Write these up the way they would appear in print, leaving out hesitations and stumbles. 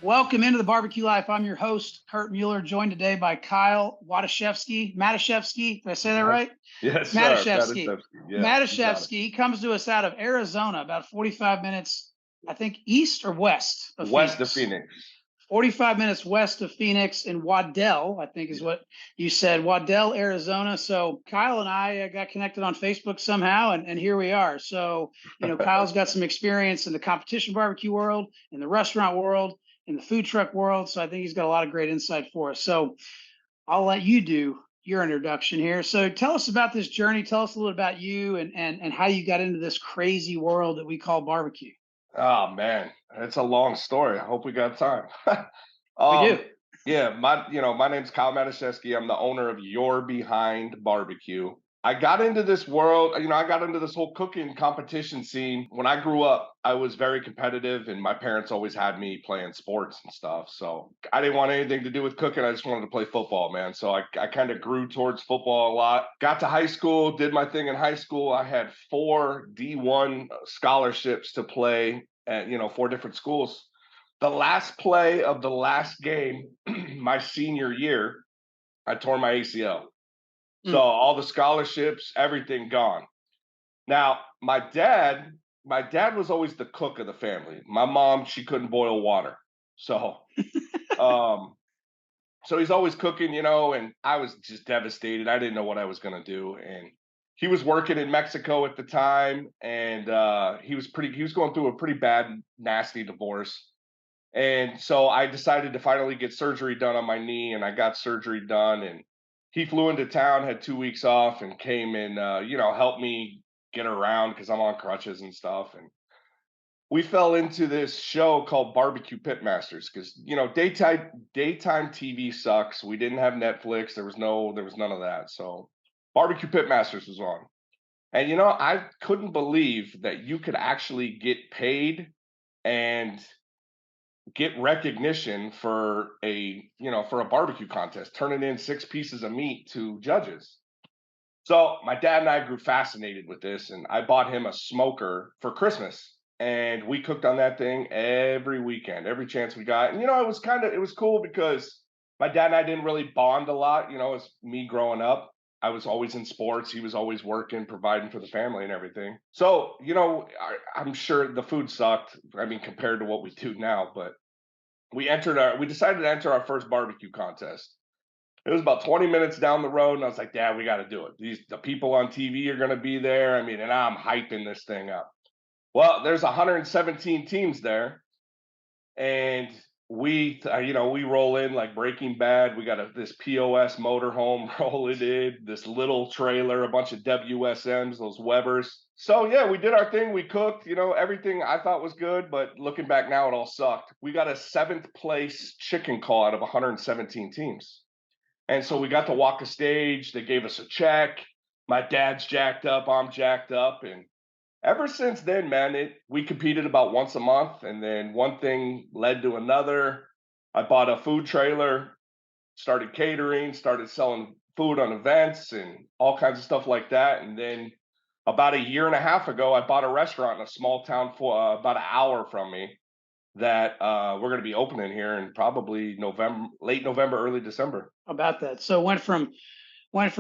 Welcome into the Barbecue Life. I'm your host, Kurt Mueller, joined today by Kyle Matuszewski. Matuszewski, did I say that right? Yes, sir. Matuszewski. Matuszewski. Yeah, you got it. Matuszewski comes to us out of Arizona, about 45 minutes, I think, east or west of West of Phoenix. Phoenix. 45 minutes west of Phoenix in Waddell, I think is what you said, Waddell, Arizona. So Kyle and I got connected on Facebook somehow, and here we are. So, Kyle's got some experience in the competition barbecue world, in the restaurant world, in the food truck world. So I think he's got a lot of great insight for us. So I'll let you do your introduction here. So tell us about this journey. Tell us a little about you and how you got into this crazy world that we call barbecue. Oh man, it's a long story. I hope we got time. We do. um, yeah, my name's Kyle Matuszewski. I'm the owner of Your Behind Barbecue. I got into this world, I got into this whole cooking competition scene. When I grew up, I was very competitive, and my parents always had me playing sports and stuff. So I didn't want anything to do with cooking. I just wanted to play football, man. So I kind of grew towards football a lot. Got to high school, did my thing in high school. I had 4 D1 scholarships to play at, 4 different schools. The last play of the last game, my senior year, I tore my ACL. So all the scholarships, everything gone. Now, my dad was always the cook of the family. My mom, she couldn't boil water. So um so he's always cooking, and I was just devastated. I didn't know what I was gonna do. And he was working in Mexico at the time, and he was going through a pretty bad, nasty divorce. And so I decided to finally get surgery done on my knee, and I got surgery done. And he flew into town, had 2 weeks off, and came and helped me get around because I'm on crutches and stuff. And we fell into this show called BBQ Pitmasters because daytime TV sucks. We didn't have Netflix. There was none of that. So BBQ Pitmasters was on, and I couldn't believe that you could actually get paid and get recognition for a barbecue contest, turning in 6 pieces of meat to judges. So my dad and I grew fascinated with this, and I bought him a smoker for Christmas, and we cooked on that thing every weekend, every chance we got. And it was cool because my dad and I didn't really bond a lot. As me growing up, I was always in sports. He was always working, providing for the family and everything. So I'm sure the food sucked. I mean, compared to what we do now, but we decided to enter our first barbecue contest. It was about 20 minutes down the road, and I was like, Dad, we got to do it. The people on TV are going to be there. I mean, and I'm hyping this thing up. Well, there's 117 teams there, and we roll in like Breaking Bad. We got this POS motorhome rolling in, this little trailer, a bunch of WSMs, those Webers. So yeah, we did our thing. We cooked, everything I thought was good, but looking back now, it all sucked. We got a 7th place chicken call out of 117 teams. And so we got to walk a stage. They gave us a check. My dad's jacked up. I'm jacked up. And ever since then, man, we competed about once a month. And then one thing led to another. I bought a food trailer, started catering, started selling food on events and all kinds of stuff like that. And then about a year and a half ago, I bought a restaurant in a small town for about an hour from me that we're going to be opening here in probably late November, early December. About that. So went from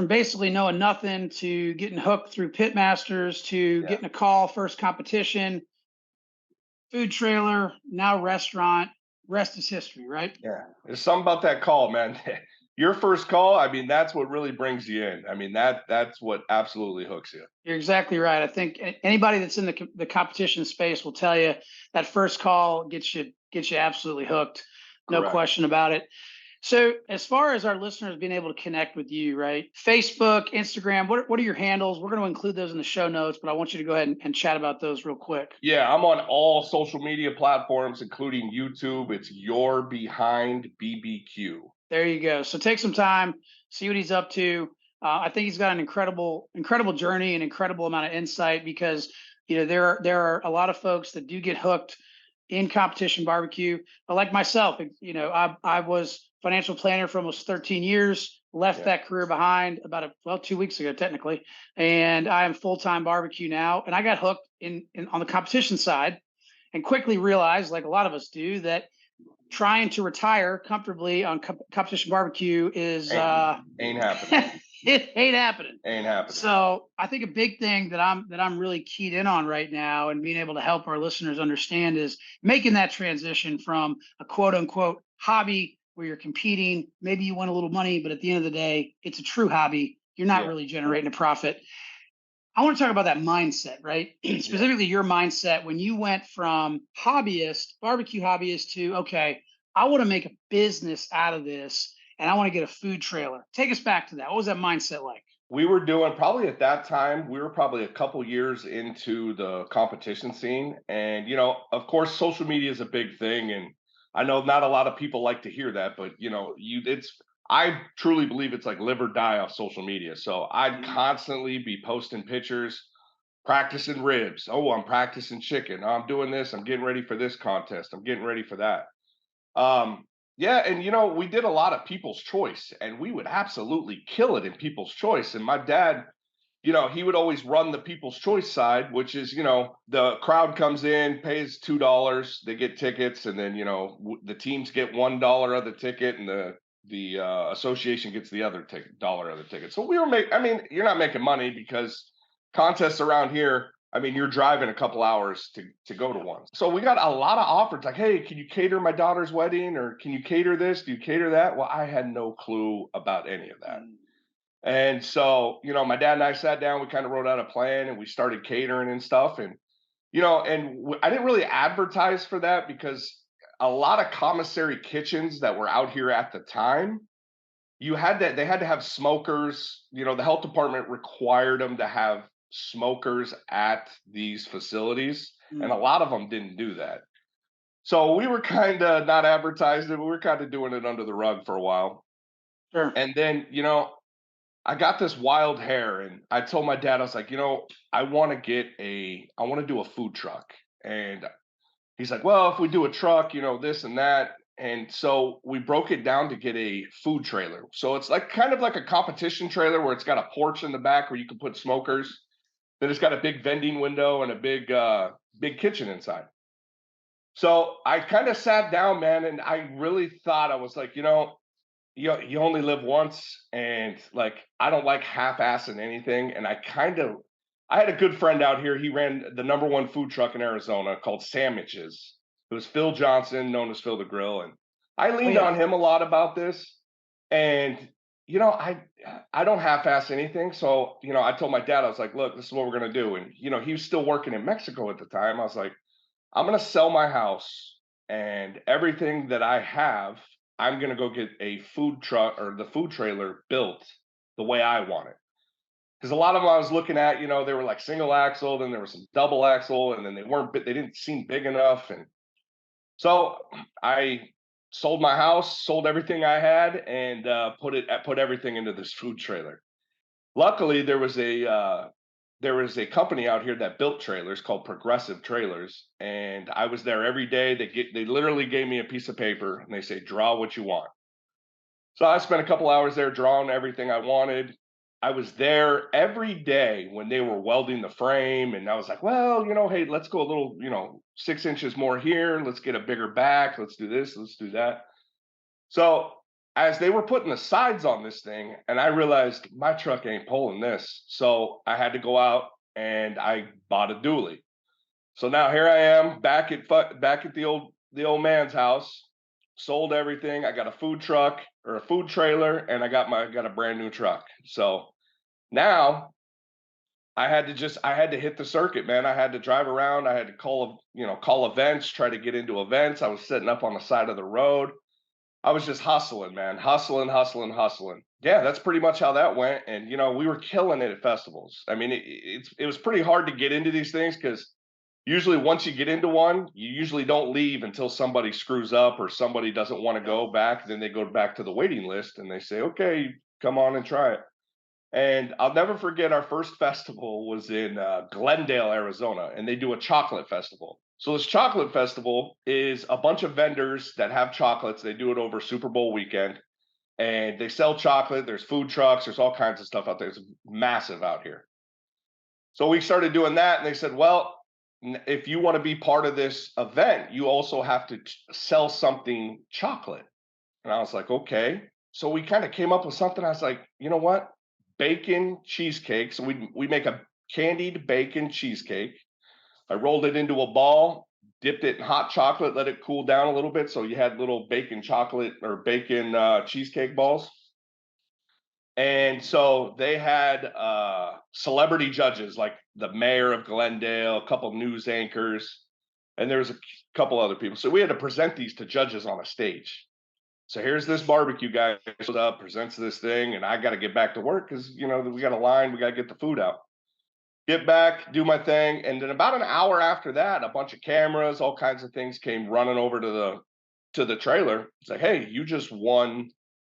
basically knowing nothing to getting hooked through Pitmasters to getting a call, first competition, food trailer, now restaurant. Rest is history, right? Yeah. There's something about that call, man. Your first call, I mean, that's what really brings you in. I mean, that's what absolutely hooks you. You're exactly right. I think anybody that's in the competition space will tell you that first call gets you absolutely hooked. No Correct. question about it. So as far as our listeners being able to connect with you, right? Facebook, Instagram, what are your handles? We're going to include those in the show notes, but I want you to go ahead and chat about those real quick. Yeah, I'm on all social media platforms, including YouTube. It's Your Behind BBQ. There you go. So take some time, see what he's up to. I think he's got an incredible journey, an incredible amount of insight because there are a lot of folks that do get hooked in competition barbecue. But like myself, I was financial planner for almost 13 years, left that career behind about 2 weeks ago, technically. And I am full-time barbecue now. And I got hooked in on the competition side and quickly realized, like a lot of us do, that trying to retire comfortably on competition barbecue is Ain't happening. it ain't happening. Ain't happening. So I think a big thing that I'm really keyed in on right now and being able to help our listeners understand is making that transition from a quote unquote hobby where you're competing, maybe you win a little money, but at the end of the day, it's a true hobby. You're not really generating a profit. I want to talk about that mindset, right? Specifically your mindset when you went from barbecue hobbyist to, okay, I want to make a business out of this and I want to get a food trailer. Take us back to that. What was that mindset like? We were doing probably at that time, we were probably a couple years into the competition scene. And, of course, social media is a big thing. And I know not a lot of people like to hear that, but I truly believe it's like live or die off social media. So I'd constantly be posting pictures, practicing ribs. Oh, I'm practicing chicken. Oh, I'm doing this. I'm getting ready for this contest. I'm getting ready for that. Yeah, and we did a lot of People's Choice, and we would absolutely kill it in People's Choice. And my dad, he would always run the People's Choice side, which is, the crowd comes in, pays $2, they get tickets, and then the teams get $1 of the ticket, and the association gets the other dollar of the ticket. So you're not making money because contests around here, you're driving a couple hours to go to one. So we got a lot of offers like, hey, can you cater my daughter's wedding? Or can you cater this? Do you cater that? Well, I had no clue about any of that. And so, my dad and I sat down, we kind of wrote out a plan and we started catering and stuff. And, I didn't really advertise for that because a lot of commissary kitchens that were out here at the time, they had to have smokers. The health department required them to have smokers at these facilities, and a lot of them didn't do that. So we were kind of not advertising it, but we were kind of doing it under the rug for a while. Sure. And then, I got this wild hair, and I told my dad, I was like, I want to do a food truck. And he's like, well, if we do a truck, this and that. And so we broke it down to get a food trailer. So it's like kind of like a competition trailer where it's got a porch in the back where you can put smokers. Then it's got a big vending window and a big kitchen inside. So I kind of sat down, man, and I really thought, I was like, you only live once, and like I don't like half-assing anything. And I had a good friend out here. He ran the #1 food truck in Arizona called Sandwiches. It was Phil Johnson, known as Phil the Grill, and I leaned on him a lot about this. And I don't half-ass anything. So I told my dad, I was like, look, this is what we're gonna do. And he was still working in Mexico at the time. I was like, I'm gonna sell my house and everything that I have. I'm gonna go get a food truck or the food trailer built the way I want it. Because a lot of them I was looking at, they were like single axle, then there was some double axle, and then they didn't seem big enough. And so I sold my house, sold everything I had, and put everything into this food trailer. Luckily, there was a company out here that built trailers called Progressive Trailers, and I was there every day. They literally gave me a piece of paper and they say, draw what you want. So I spent a couple hours there drawing everything I wanted. I was there every day when they were welding the frame, and I was like, well, hey, let's go a little, 6 inches more here. Let's get a bigger back. Let's do this. Let's do that. So as they were putting the sides on this thing, and I realized my truck ain't pulling this. So I had to go out and I bought a dually. So now here I am back at the old man's house, sold everything. I got a food truck or a food trailer, and I got a brand new truck. So now I had to hit the circuit, man. I had to drive around. I had to call events, try to get into events. I was sitting up on the side of the road. I was just hustling, man, hustling. Yeah, that's pretty much how that went. And we were killing it at festivals. It was pretty hard to get into these things because usually once you get into one, you usually don't leave until somebody screws up or somebody doesn't want to go back. Then they go back to the waiting list and they say, okay, come on and try it. And I'll never forget our first festival was in Glendale, Arizona, and they do a chocolate festival. So this chocolate festival is a bunch of vendors that have chocolates. They do it over Super Bowl weekend, and they sell chocolate. There's food trucks. There's all kinds of stuff out there. It's massive out here. So we started doing that, and they said, well, if you want to be part of this event, you also have to sell something chocolate. And I was like, okay. So we kind of came up with something. I was like, you know what? Bacon cheesecake. So we make a candied bacon cheesecake. I rolled it into a ball, dipped it in hot chocolate, let it cool down a little bit. So you had little bacon chocolate or bacon cheesecake balls. And so they had celebrity judges like the mayor of Glendale, a couple news anchors, and there was a couple other people. So we had to present these to judges on a stage. So here's this barbecue guy shows up, presents this thing, and I got to get back to work because we got a line, we got to get the food out. Get back, do my thing, and then about an hour after that, a bunch of cameras, all kinds of things came running over to the trailer. It's like, hey, you just won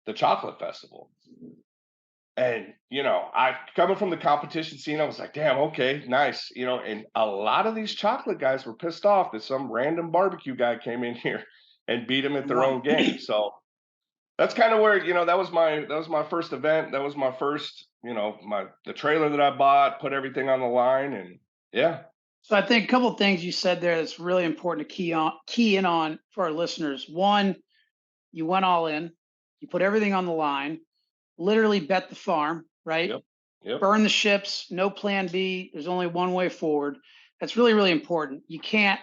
the chocolate festival. And I coming from the competition scene, I was like, damn, okay, nice. And a lot of these chocolate guys were pissed off that some random barbecue guy came in here and beat them at their own game. So that's kind of where, that was my first event. That was my first, the trailer that I bought, put everything on the line, and yeah. So I think a couple of things you said there that's really important to key in on for our listeners. One, you went all in, you put everything on the line, literally bet the farm, right? Yep. Yep. Burn the ships, no plan B. There's only one way forward. That's really, really important. You can't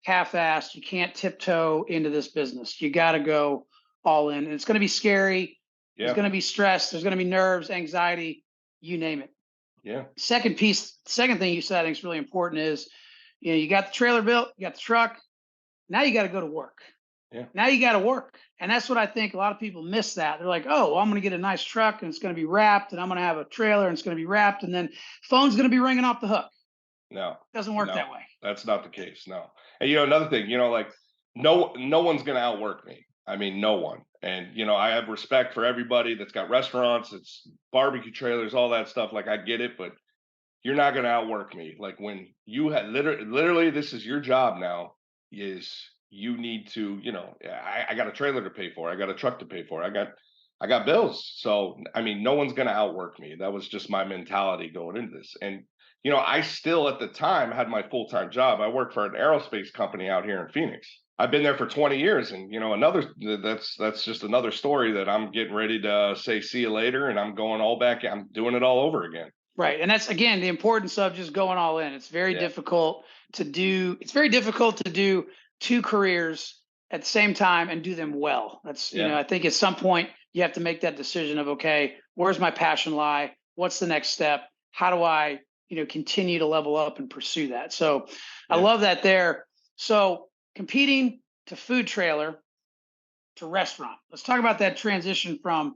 half-ass, you can't tiptoe into this business. You got to go all in. And it's going to be scary. Yeah. There's going to be stress. There's going to be nerves, anxiety, you name it. Yeah. Second thing you said I think is really important is, you got the trailer built, you got the truck. Now you got to go to work. Yeah. Now you got to work. And that's what I think a lot of people miss that. They're like, oh, well, I'm going to get a nice truck and it's going to be wrapped, and I'm going to have a trailer and it's going to be wrapped, and then phone's going to be ringing off the hook. No. It doesn't work that way. That's not the case. No. And another thing, like no one's going to outwork me. I mean, no one. And I have respect for everybody that's got restaurants, it's barbecue trailers, all that stuff. Like, I get it, but you're not going to outwork me. Like, when you had literally this is your job now, is you need to, I got a trailer to pay for, I got a truck to pay for, I got bills. So I mean, no one's going to outwork me. That was just my mentality going into this. And I still at the time had my full-time job. I worked for an aerospace company out here in Phoenix. I've been there for 20 years, and that's just another story that I'm getting ready to say see you later, and I'm going all back. I'm doing it all over again. Right. And that's, again, the importance of just going all in. It's very difficult to do. It's very difficult to do two careers at the same time and do them well. That's, I think at some point you have to make that decision of, okay, where's my passion lie? What's the next step? How do I, continue to level up and pursue that? So I love that there. So competing to food trailer to restaurant. Let's talk about that transition from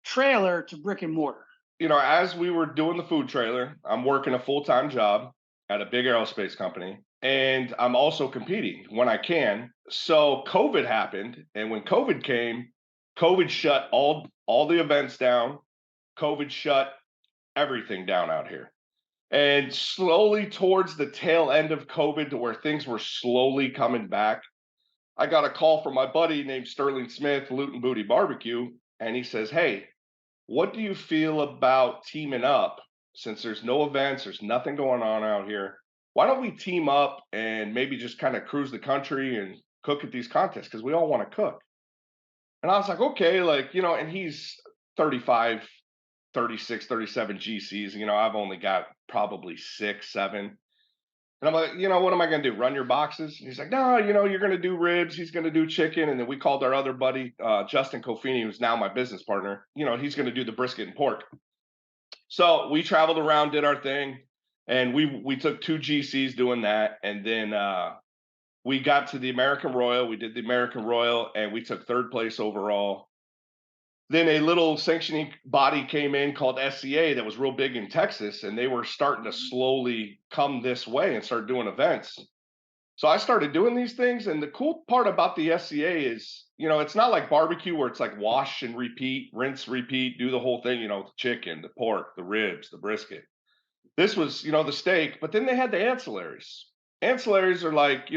trailer to brick and mortar. As we were doing the food trailer, I'm working a full-time job at a big aerospace company, and I'm also competing when I can. So COVID happened, and when COVID came, COVID shut all the events down. COVID shut everything down out here. And slowly towards the tail end of COVID, to where things were slowly coming back, I got a call from my buddy named Sterling Smith, Loot and Booty Barbecue, and he says, hey, what do you feel about teaming up? Since there's no events, there's nothing going on out here, why don't we team up and maybe just kind of cruise the country and cook at these contests? Because we all want to cook. And I was like, okay, and he's 35, 36, 37 GCs. I've only got probably 6, 7. And I'm like, what am I going to do? Run your boxes? And he's like, no, you're going to do ribs. He's going to do chicken. And then we called our other buddy, Justin Kofini, who's now my business partner. He's going to do the brisket and pork. So we traveled around, did our thing. And we took 2 GCs doing that. And then we got to the American Royal. We did the American Royal, and we took 3rd place overall. Then a little sanctioning body came in called SCA that was real big in Texas, and they were starting to slowly come this way and start doing events. So I started doing these things, and the cool part about the SCA is, it's not like barbecue where it's like wash and repeat, rinse, repeat, do the whole thing, the chicken, the pork, the ribs, the brisket. This was, the steak, but then they had the ancillaries. Ancillaries are like,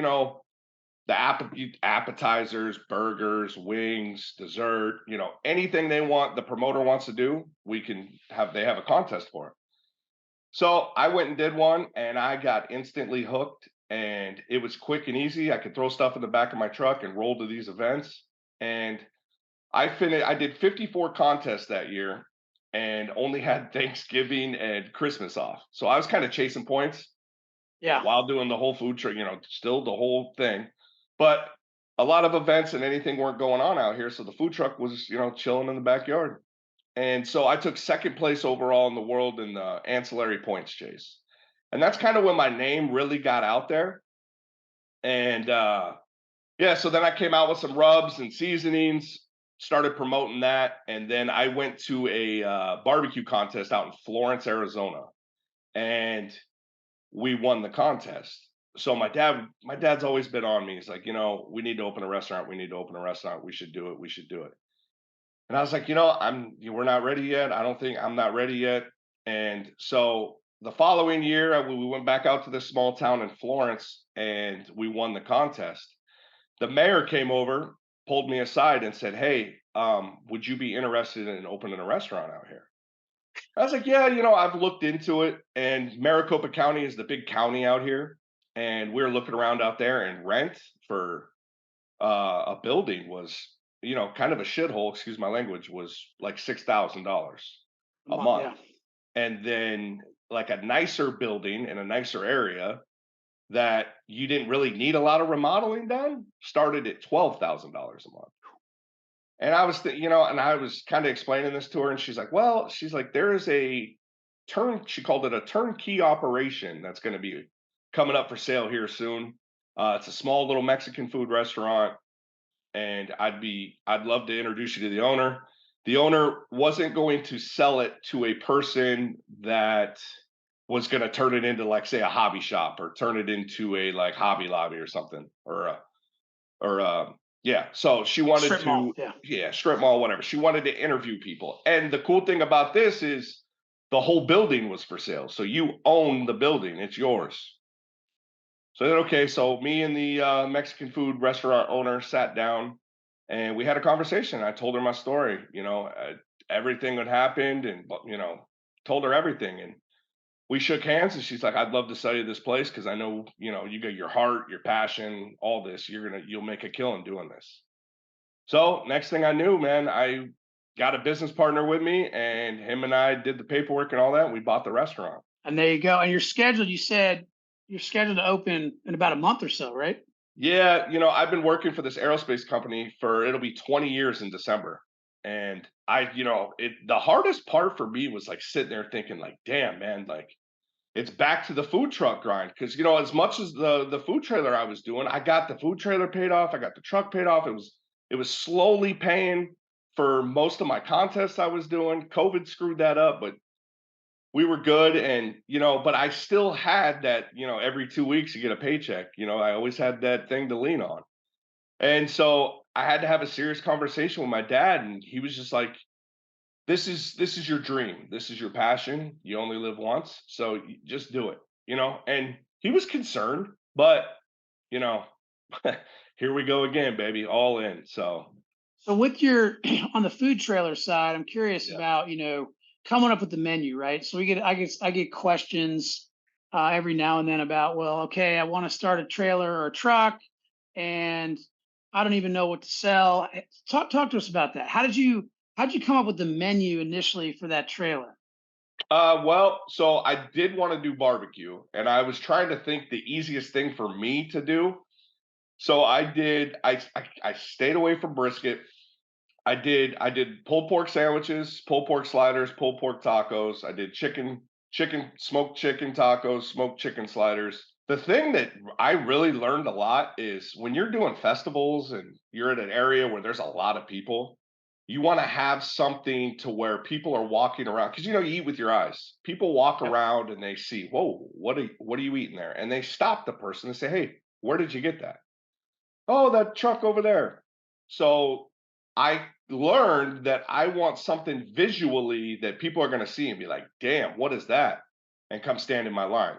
the appetizers, burgers, wings, dessert, anything they want, the promoter wants to do, they have a contest for it. So I went and did one, and I got instantly hooked. and it was quick and easy. I could throw stuff in the back of my truck and roll to these events. And I did 54 contests that year and only had Thanksgiving and Christmas off. So I was kind of chasing points Yeah. while doing the whole food truck, still the whole thing. But a lot of events and anything weren't going on out here. So the food truck was, chilling in the backyard. And so I took second place overall in the world in the ancillary points chase. And that's kind of when my name really got out there. And yeah, so then I came out with some rubs and seasonings, started promoting that. And then I went to a barbecue contest out in Florence, Arizona. And we won the contest. So my dad's always been on me. He's like, we need to open a restaurant. We need to open a restaurant. We should do it. We should do it. And I was like, we're not ready yet. I don't think I'm not ready yet. And so the following year, we went back out to this small town in Florence and we won the contest. The mayor came over, pulled me aside and said, "Hey, would you be interested in opening a restaurant out here?" I was like, "Yeah, I've looked into it, and Maricopa County is the big county out here, and we were looking around out there, and rent for a building was, kind of a shithole. Excuse my language. Was like $6,000 a month, Yeah. and then like a nicer building in a nicer area that you didn't really need a lot of remodeling done started at $12,000 a month." And and I was kind of explaining this to her, and she's like, there is she called it a turnkey operation that's going to be coming up for sale here soon. It's a small little Mexican food restaurant, and I'd love to introduce you to the owner. The owner wasn't going to sell it to a person that was going to turn it into, like, say, a hobby shop or turn it into a like Hobby Lobby or something, yeah. So she wanted Strip mall. to, Yeah. yeah, strip mall, whatever. She wanted to interview people. And the cool thing about this is the whole building was for sale. So you own the building, it's yours. So then, okay, so me and the Mexican food restaurant owner sat down and we had a conversation. I told her my story, everything that happened, and, told her everything. And we shook hands, and she's like, "I'd love to sell you this place because I know, you got your heart, your passion, all this. You'll make a killing doing this." So next thing I knew, man, I got a business partner with me, and him and I did the paperwork and all that. And we bought the restaurant. And there you go. And you said you're scheduled to open in about a month or so, right? Yeah, I've been working for this aerospace company it'll be 20 years in December. And the hardest part for me was like sitting there thinking like, damn, man, like it's back to the food truck grind. Cause as much as the food trailer I was doing, I got the food trailer paid off. I got the truck paid off. It was slowly paying for most of my contests I was doing. COVID screwed that up, but we were good. And, but I still had that, every 2 weeks you get a paycheck. I always had that thing to lean on. And so I had to have a serious conversation with my dad. And he was just like, this is your dream. This is your passion. You only live once. So just do it, and he was concerned, but, you know, here we go again, baby, all in. So, So with your on the food trailer side, I'm curious yeah. about, coming up with the menu, right? So I get questions every now and then about, well, okay, I want to start a trailer or a truck and I don't even know what to sell. Talk to us about that. How did you come up with the menu initially for that trailer? Well, so I did want to do barbecue, and I was trying to think the easiest thing for me to do. So I did. I stayed away from brisket. I did pulled pork sandwiches, pulled pork sliders, pulled pork tacos. I did smoked chicken tacos, smoked chicken sliders. The thing that I really learned a lot is when you're doing festivals and you're in an area where there's a lot of people, you want to have something to where people are walking around, because you eat with your eyes. People walk Yep. around and they see, whoa, what are you eating there? And they stop the person and say, "Hey, where did you get that?" "Oh, that truck over there." So I learned that I want something visually that people are going to see and be like, "Damn, what is that?" And come stand in my line.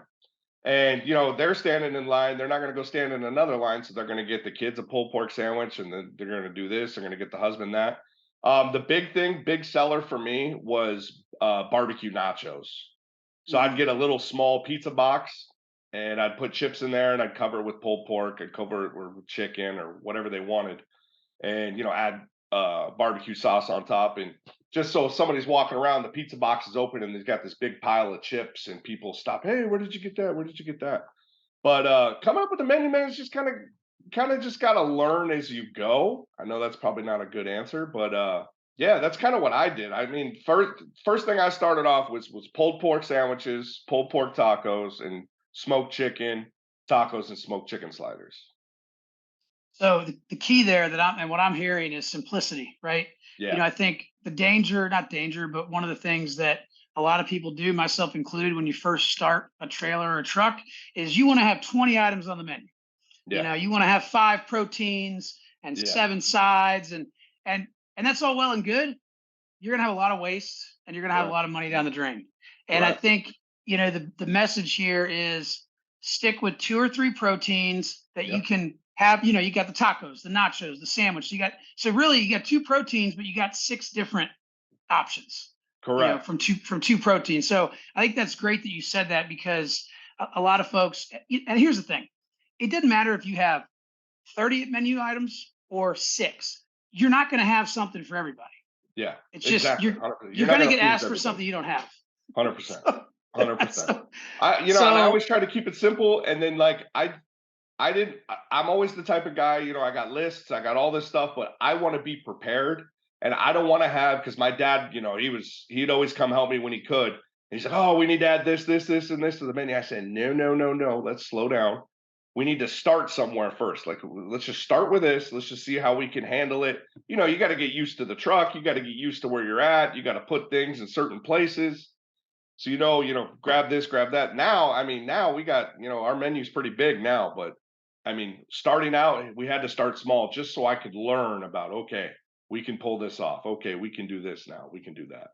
And they're standing in line. They're not going to go stand in another line, so they're going to get the kids a pulled pork sandwich, and then they're going to do this. They're going to get the husband that. The big seller for me was barbecue nachos. So I'd Mhm. get a little small pizza box, and I'd put chips in there, and I'd cover it with pulled pork, I'd cover it with chicken or whatever they wanted, and add barbecue sauce on top, and just so if somebody's walking around, the pizza box is open, and they've got this big pile of chips, and people stop. Hey, where did you get that? Where did you get that? But coming up with the menu, man, is just kind of just got to learn as you go. I know that's probably not a good answer, but yeah, that's kind of what I did. I mean, first thing I started off was pulled pork sandwiches, pulled pork tacos, and smoked chicken tacos and smoked chicken sliders. So the key there that I'm and what I'm hearing is simplicity, right? Yeah, I think the danger, not danger, but one of the things that a lot of people do, myself included, when you first start a trailer or a truck, is you want to have 20 items on the menu. yeah, You want to have 5 proteins and yeah, 7 sides, and and that's all well and good. You're gonna have a lot of waste, and you're gonna have a right, lot of money down the drain. And I right. think the message here is stick with 2 or 3 proteins that you Yep, can have. You got the tacos, the nachos, the sandwich. So really you got 2 proteins, but you got 6 different options. correct. From two proteins. So I think that's great that you said that, because a lot of folks. And here's the thing: it doesn't matter if you have 30 menu items or 6. You're not going to have something for everybody. Yeah, It's just exactly. you're 100%. You're you're not going to going to get please asked for everybody. something you don't have. 100%. So, 100%. so, And I so always try to keep it simple, and then like I didn't. I'm always the type of guy. I got lists. I got all this stuff, but I want to be prepared, and I don't want to have because my dad. He'd always come help me when he could. And he's like, "Oh, we need to add this, this, this, and this to the menu." I said, "No, no, no, no. Let's slow down. We need to start somewhere first. Like, let's just start with this. Let's just see how we can handle it. You got to get used to the truck. You got to get used to where you're at. You got to put things in certain places." So grab this, grab that. Now, I mean, now we got, our menu's pretty big now, but I mean, starting out, we had to start small just so I could learn about, okay, we can pull this off. Okay, we can do this now. We can do that.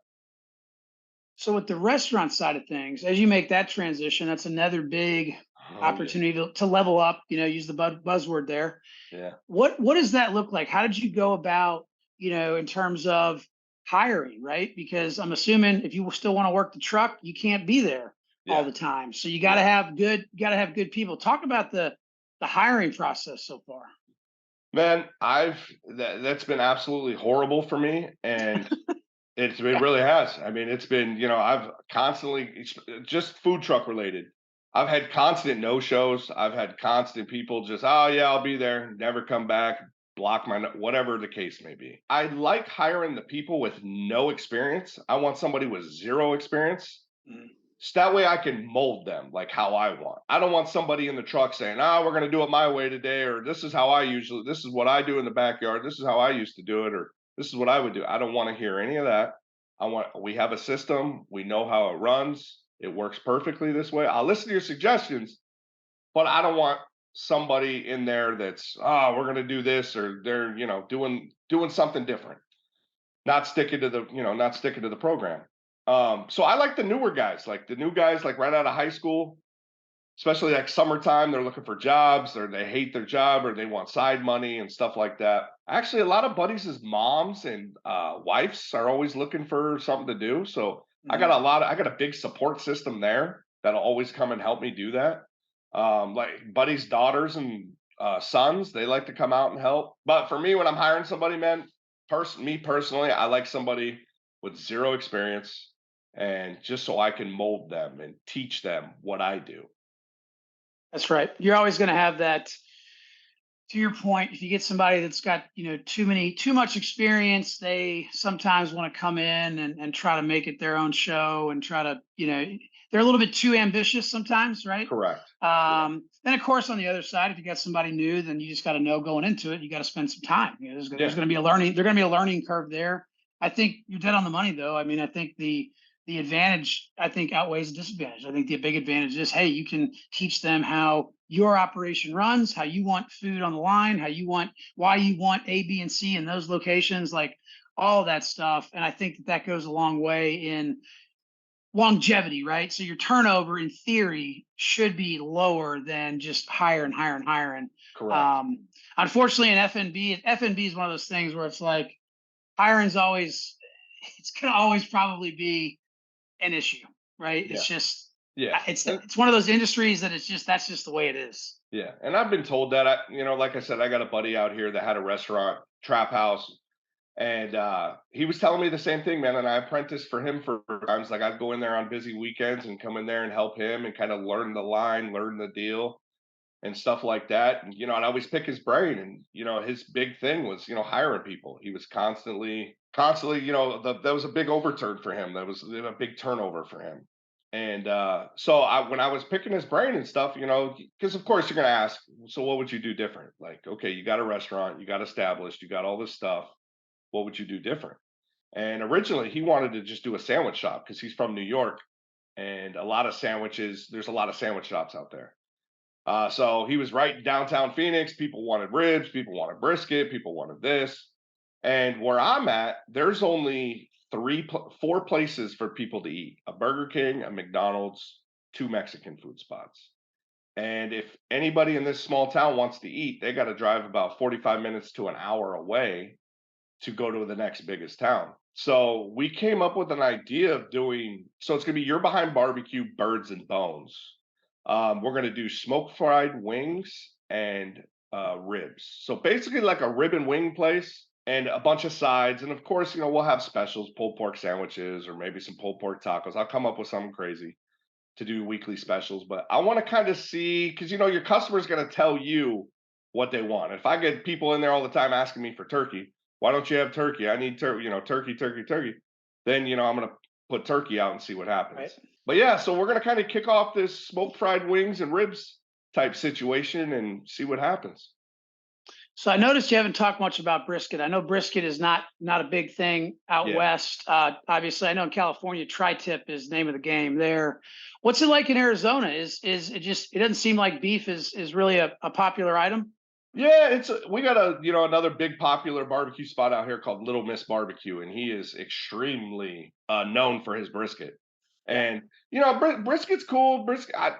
so with the restaurant side of things, as you make that transition, that's another big Oh yeah. opportunity to level up. Use the buzzword there. Yeah. What does that look like? How did you go about, in terms of hiring, right? Because I'm assuming if you still want to work the truck, you can't be there all Yeah. the time. So you Yeah. got to have good people. Talk about the hiring process so far. Man, that's been absolutely horrible for me. And it Yeah. really has. I mean, it's been, I've constantly just food truck related. I've had constant no shows. I've had constant people just, oh yeah, I'll be there, never come back, block my whatever the case may be. I like hiring the people with no experience. I want somebody with zero experience. Mhm. So that way I can mold them like how I want. I don't want somebody in the truck saying, we're going to do it my way today, or this is this is what I do in the backyard. This is how I used to do it, or this is what I would do. I don't want to hear any of that. We have a system. We know how it runs. It works perfectly this way. I'll listen to your suggestions, but I don't want somebody in there that's, we're going to do this, or they're, doing something different, not sticking to the program. So I like the newer guys, like the new guys, like right out of high school, especially like summertime. They're looking for jobs, or they hate their job, or they want side money and stuff like that. Actually, a lot of buddies' moms and wives are always looking for something to do. So Mhm. I got a big support system there that'll always come and help me do that. Like buddies' daughters and sons, they like to come out and help. But for me, when I'm hiring somebody, man, me personally, I like somebody with zero experience, and just so I can mold them and teach them what I do. That's right. You're always going to have that. To your point, if you get somebody that's got too much experience, they sometimes want to come in and try to make it their own show, and try to they're a little bit too ambitious sometimes, right? Correct. Yeah. Then of course on the other side, if you got somebody new, then you just got to know going into it, you got to spend some time. There's Yeah. going to be a learning curve there. I think you're dead on the money though. I mean, I think the advantage, I think, outweighs the disadvantage. I think the big advantage is, hey, you can teach them how your operation runs, how you want food on the line, why you want A, B, and C in those locations, like all of that stuff. And I think that goes a long way in longevity, right? So your turnover, in theory, should be lower than just hire and hire and hire. And Correct. unfortunately, in FNB is one of those things where it's like hiring's always, it's going to always probably be an issue, right? Yeah. Yeah. It's one of those industries that that's just the way it is. Yeah, and I've been told that. Like I said, I got a buddy out here that had a restaurant, trap house, and he was telling me the same thing, man. And I apprenticed for him for times. Like I'd go in there on busy weekends and come in there and help him and kind of learn the line, learn the deal, and stuff like that. And I'd always pick his brain. And his big thing was hiring people. He was constantly. That was a big overturn for him. That was a big turnover for him. And so when I was picking his brain and stuff, because of course you're going to ask, so what would you do different? Like, okay, you got a restaurant, you got established, you got all this stuff. What would you do different? And originally he wanted to just do a sandwich shop because he's from New York, and there's a lot of sandwich shops out there. So he was right downtown Phoenix. People wanted ribs, people wanted brisket, people wanted this. And where I'm at, there's only four places for people to eat: a Burger King, a McDonald's, two Mexican food spots. And if anybody in this small town wants to eat, they got to drive about 45 minutes to an hour away to go to the next biggest town. So we came up with an idea of so it's going to be You're Behind Barbecue Birds and Bones. We're going to do smoke fried wings and ribs. So basically like a rib and wing place and a bunch of sides. And of course, we'll have specials, pulled pork sandwiches, or maybe some pulled pork tacos. I'll come up with something crazy to do weekly specials. But I want to kind of see, because your customer's going to tell you what they want. If I get people in there all the time asking me for turkey, why don't you have turkey? I need turkey, turkey, turkey, turkey. Then, I'm going to put turkey out and see what happens. Right. But yeah, so we're going to kind of kick off this smoked fried wings and ribs type situation and see what happens. So I noticed you haven't talked much about brisket. I know brisket is not a big thing out west. Obviously, I know in California, tri-tip is the name of the game there. What's it like in Arizona? Is it just, it doesn't seem like beef is really a popular item? Yeah, we got another big popular barbecue spot out here called Little Miss Barbecue, and he is extremely known for his brisket. And brisket's cool. Brisket, I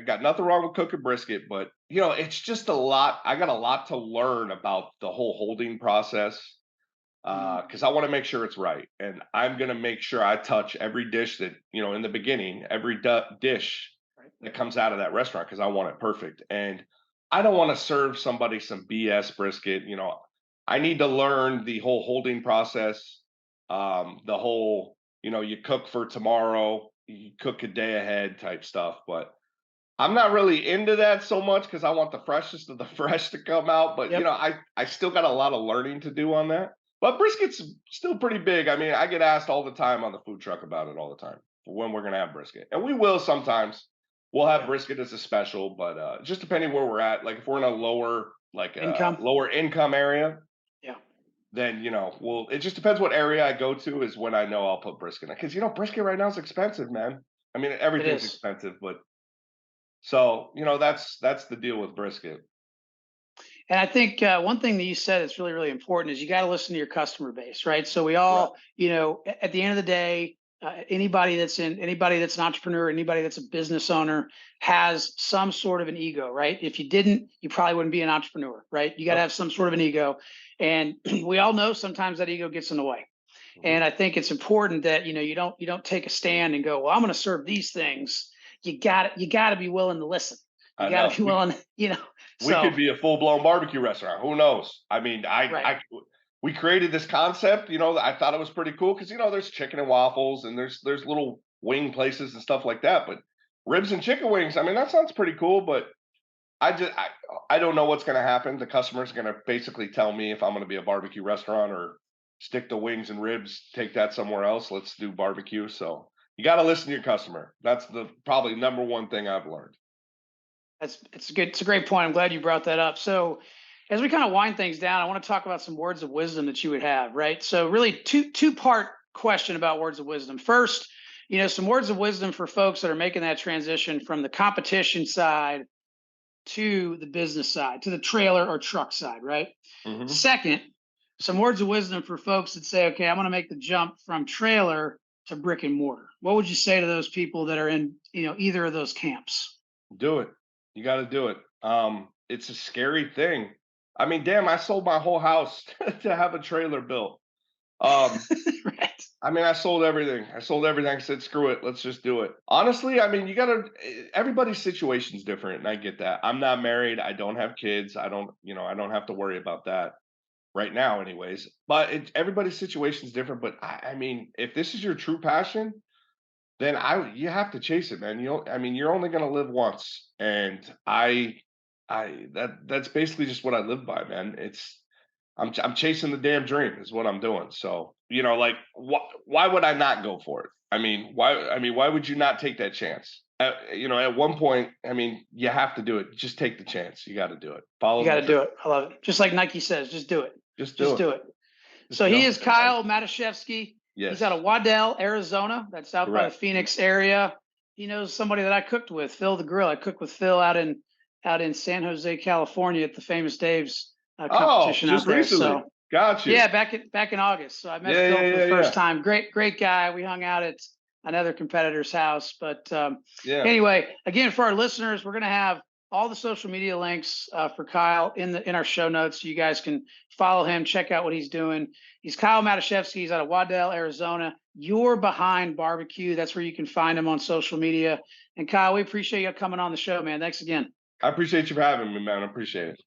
got nothing wrong with cooking brisket, but it's just a lot. I got a lot to learn about the whole holding process because I want to make sure it's right, and I'm gonna make sure I touch every dish that in the beginning, every dish that comes out of that restaurant because I want it perfect. And I don't want to serve somebody some BS brisket. I need to learn the whole holding process, the whole you cook for tomorrow, you cook a day ahead type stuff. But I'm not really into that so much because I want the freshest of the fresh to come out. But I still got a lot of learning to do on that. But brisket's still pretty big. I mean, I get asked all the time on the food truck about it all the time for when we're gonna have brisket, and we will sometimes. We'll have brisket as a special, but just depending where we're at. Like if we're in a lower income area, then it just depends what area I go to is when I know I'll put brisket in. Because brisket right now is expensive, man. I mean, everything's expensive, but so that's the deal with brisket. And I think one thing that you said that's really, really important is you got to listen to your customer base, right? So we all, at the end of the day, anybody that's an entrepreneur, anybody that's a business owner has some sort of an ego, right? If you didn't, you probably wouldn't be an entrepreneur, right? You got to have some sort of an ego. And we all know sometimes that ego gets in the way. And I think it's important that, you don't take a stand and go, well, I'm going to serve these things. You got to be willing to listen. You got to be willing, We could be a full-blown barbecue restaurant. Who knows? I mean, we created this concept, I thought it was pretty cool because, there's chicken and waffles and there's little wing places and stuff like that. But ribs and chicken wings, I mean, that sounds pretty cool, but I don't know what's going to happen. The customer's going to basically tell me if I'm going to be a barbecue restaurant or stick to wings and ribs, take that somewhere else. Let's do barbecue. So you got to listen to your customer. That's the probably number one thing I've learned. It's a great point. I'm glad you brought that up. So as we kind of wind things down, I want to talk about some words of wisdom that you would have, right? So really two-part question about words of wisdom. First, some words of wisdom for folks that are making that transition from the competition side to the business side, to the trailer or truck side, right? Mm-hmm. Second, some words of wisdom for folks that say, okay, I'm going to make the jump from trailer to brick and mortar. What would you say to those people that are in, either of those camps? Do it. You got to do it. It's a scary thing. I mean, damn, I sold my whole house to have a trailer built. Right. I mean, I sold everything. I sold everything. I said, screw it. Let's just do it. Honestly, I mean, everybody's situation's different. And I get that. I'm not married. I don't have kids. I don't have to worry about that right now anyways. But everybody's situation's different. But I mean, if this is your true passion, then you have to chase it, man. I mean, you're only going to live once. And that's basically just what I live by, man. I'm chasing the damn dream is what I'm doing. So, like why would I not go for it? Why would you not take that chance? At one point, I mean, you have to do it. Just take the chance. You got to do it. You got to do it. I love it. Just like Nike says, just do it. Just do it. So he is Kyle Matuszewski. Yes. He's out of Waddell, Arizona. That's out by the Phoenix area. He knows somebody that I cooked with, Phil the Grill. I cooked with Phil out in San Jose, California at the Famous Dave's competition just out there. Recently. So gotcha. Yeah, back in August. So I met Phil for the first time. Great guy. We hung out at another competitor's house. But anyway, again, for our listeners, we're going to have all the social media links for Kyle in our show notes, so you guys can follow him, check out what he's doing. He's Kyle Matuszewski. He's out of Waddell, Arizona. You're Behind Barbecue. That's where you can find him on social media. And Kyle, we appreciate you coming on the show, man. Thanks again. I appreciate you for having me, man. I appreciate it.